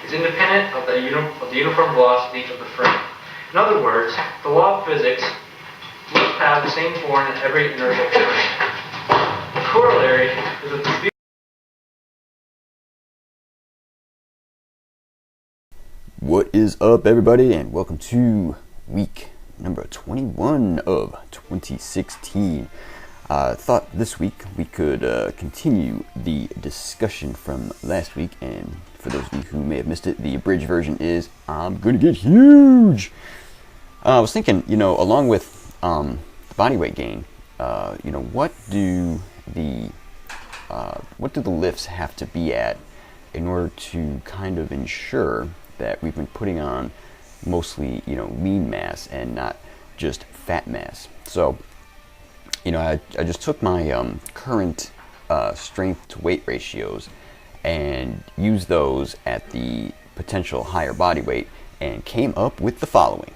is independent of the uniform velocity of the frame. In other words, the law of physics must have the same form in every inertial frame. The corollary is that the speed. What is up, everybody, and welcome to week number 21 of 2016. I thought this week we could continue the discussion from last week, and for those of you who may have missed it, the abridged version is I'm gonna get huge. I was thinking, along with the body weight gain, what do the lifts have to be at in order to kind of ensure that we've been putting on mostly, lean mass and not just fat mass. So, I just took my current strength to weight ratios and used those at the potential higher body weight and came up with the following.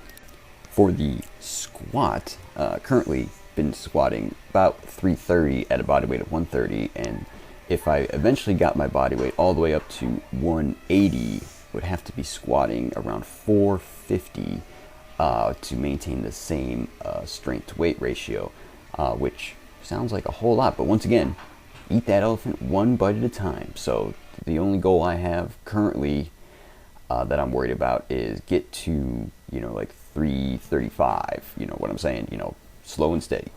For the squat, currently been squatting about 330 at a body weight of 130, and if I eventually got my body weight all the way up to 180, would have to be squatting around 450 to maintain the same strength to weight ratio, which sounds like a whole lot, but once again, eat that elephant one bite at a time. So the only goal I have currently that I'm worried about is get to like 335, what I'm saying, slow and steady.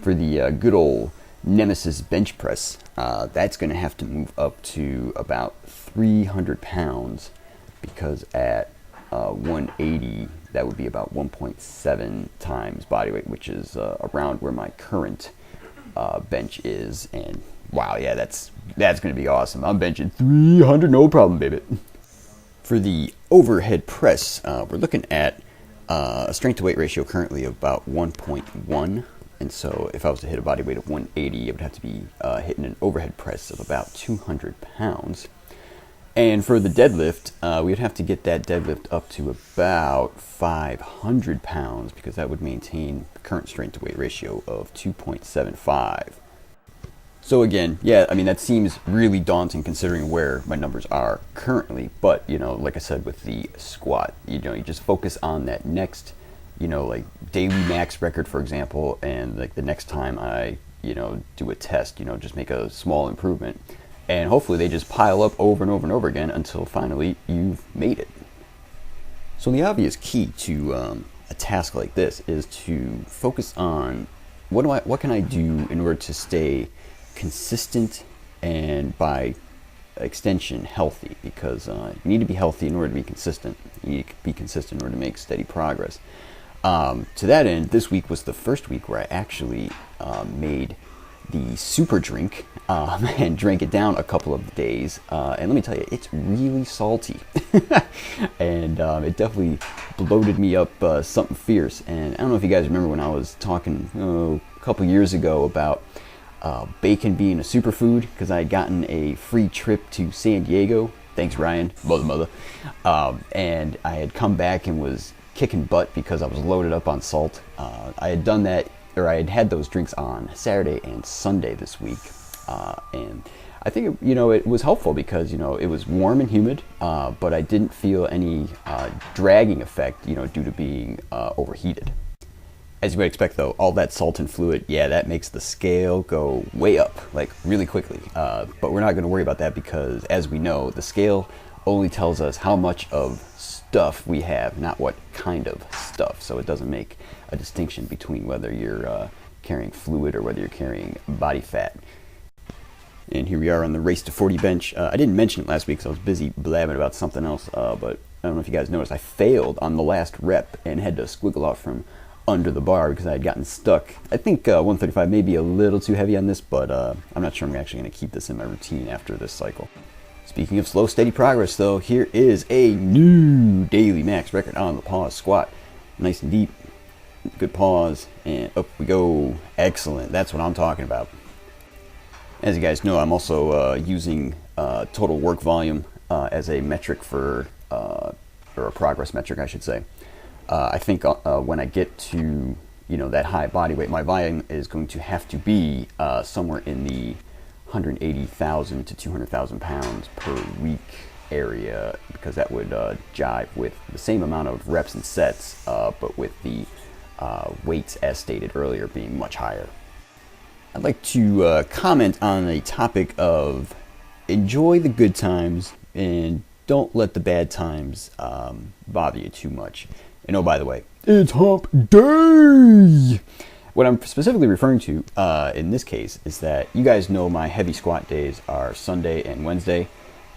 For the good old Nemesis bench press, that's going to have to move up to about 300 pounds, because at 180 that would be about 1.7 times body weight, which is around where my current bench is. And wow, yeah, that's going to be awesome. I'm benching 300, no problem, baby. For the overhead press, we're looking at a strength to weight ratio currently of about 1.1. And so if I was to hit a body weight of 180, it would have to be hitting an overhead press of about 200 pounds. And for the deadlift, we would have to get that deadlift up to about 500 pounds, because that would maintain the current strength to weight ratio of 2.75. So again, yeah, that seems really daunting considering where my numbers are currently. But, like I said, with the squat, you just focus on that next, like daily max record, for example, and like the next time I, do a test, just make a small improvement. And hopefully they just pile up over and over and over again until finally you've made it. So the obvious key to a task like this is to focus on what can I do in order to stay consistent and by extension healthy, because you need to be healthy in order to be consistent. You need to be consistent in order to make steady progress. To that end, this week was the first week where I actually made the super drink and drank it down a couple of days, and let me tell you, it's really salty. And it definitely bloated me up something fierce. And I don't know if you guys remember when I was talking a couple years ago about bacon being a superfood, because I had gotten a free trip to San Diego, thanks Ryan, mother, and I had come back and was kicking butt because I was loaded up on salt. I had done that, or I had had those drinks on Saturday and Sunday this week, and I think it was helpful because it was warm and humid, but I didn't feel any dragging effect due to being overheated. As you would expect, though, all that salt and fluid, yeah, that makes the scale go way up, like really quickly. But we're not going to worry about that, because as we know, the scale only tells us how much of stuff we have, not what kind of stuff. So it doesn't make a distinction between whether you're carrying fluid or whether you're carrying body fat. And here we are on the Race to 40 bench. I didn't mention it last week because I was busy blabbing about something else, but I don't know if you guys noticed, I failed on the last rep and had to squiggle out from under the bar because I had gotten stuck. I think 135 may be a little too heavy on this, but I'm not sure I'm actually going to keep this in my routine after this cycle. Speaking of slow, steady progress, though, here is a new daily max record on the pause squat. Nice and deep, good pause, and up we go. Excellent, that's what I'm talking about. As you guys know, I'm also using total work volume as a metric for, or a progress metric, I should say. I think when I get to that high body weight, my volume is going to have to be somewhere in the 180,000 to 200,000 pounds per week area because that would jive with the same amount of reps and sets, but with the weights as stated earlier being much higher. I'd like to comment on a topic of enjoy the good times and don't let the bad times bother you too much. And oh, by the way, it's hump day! What I'm specifically referring to in this case is that you guys know my heavy squat days are Sunday and Wednesday.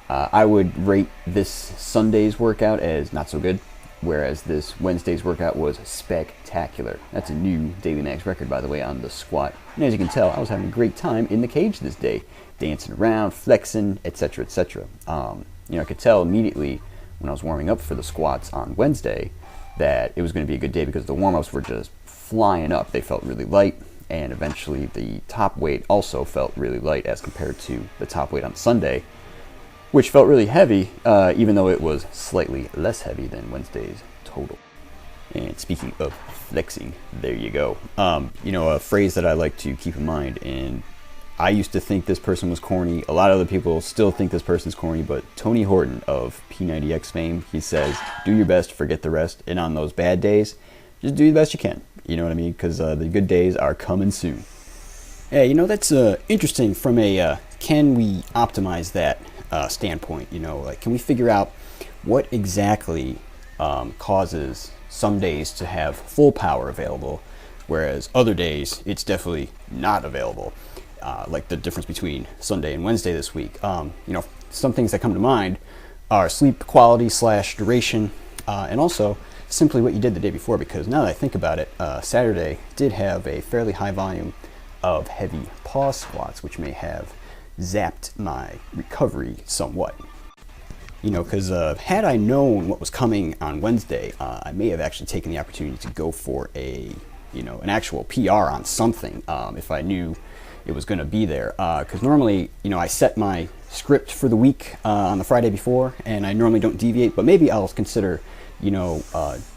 I would rate this Sunday's workout as not so good, whereas this Wednesday's workout was spectacular. That's a new Daily Max record, by the way, on the squat. And as you can tell, I was having a great time in the cage this day, dancing around, flexing, etc., etc. I could tell immediately when I was warming up for the squats on Wednesday that it was going to be a good day because the warm-ups were just flying up. They felt really light, and eventually the top weight also felt really light as compared to the top weight on Sunday, which felt really heavy, even though it was slightly less heavy than Wednesday's total. And speaking of flexing, there you go. A phrase that I like to keep in mind, and I used to think this person was corny. A lot of other people still think this person's corny, but Tony Horton of P90X fame, he says, do your best, forget the rest, and on those bad days, just do the best you can. You know what I mean? Because the good days are coming soon. Yeah, that's interesting from a can we optimize that standpoint. Can we figure out what exactly causes some days to have full power available, whereas other days it's definitely not available. Like the difference between Sunday and Wednesday this week. Some things that come to mind are sleep quality / duration, and also simply what you did the day before, because now that I think about it, Saturday did have a fairly high volume of heavy pause squats, which may have zapped my recovery somewhat. Because had I known what was coming on Wednesday, I may have actually taken the opportunity to go for an actual PR on something if I knew it was going to be there. Because normally, I set my script for the week on the Friday before, and I normally don't deviate, but maybe I'll consider,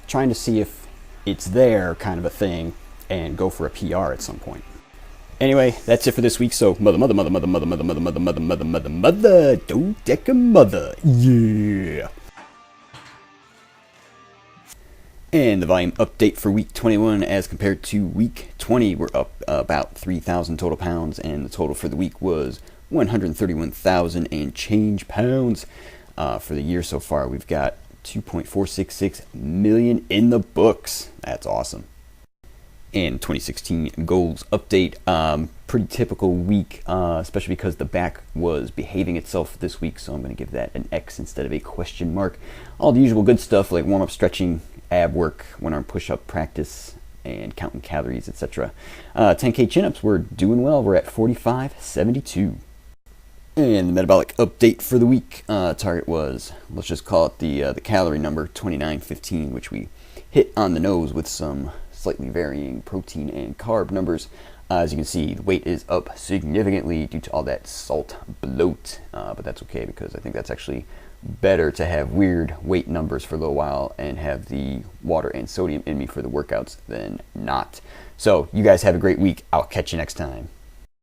trying to see if it's there kind of a thing and go for a PR at some point. Anyway, that's it for this week. So mother, dodeca mother, yeah. And the volume update for week 21 as compared to week 20, we're up about 3,000 total pounds, and the total for the week was 131,000 and change pounds. For the year so far, we've got 2.466 million in the books. That's awesome. And 2016 goals update, pretty typical week, especially because the back was behaving itself this week, so I'm going to give that an X instead of a question mark. All the usual good stuff like warm-up stretching, ab work, one-arm push-up practice, and counting calories, etc. 10K chin-ups, we're doing well. We're at 45.72. And the metabolic update for the week, target was, let's just call it the calorie number, 2915, which we hit on the nose with some slightly varying protein and carb numbers. As you can see, the weight is up significantly due to all that salt bloat, but that's okay because I think that's actually better to have weird weight numbers for a little while and have the water and sodium in me for the workouts than not. So you guys have a great week. I'll catch you next time.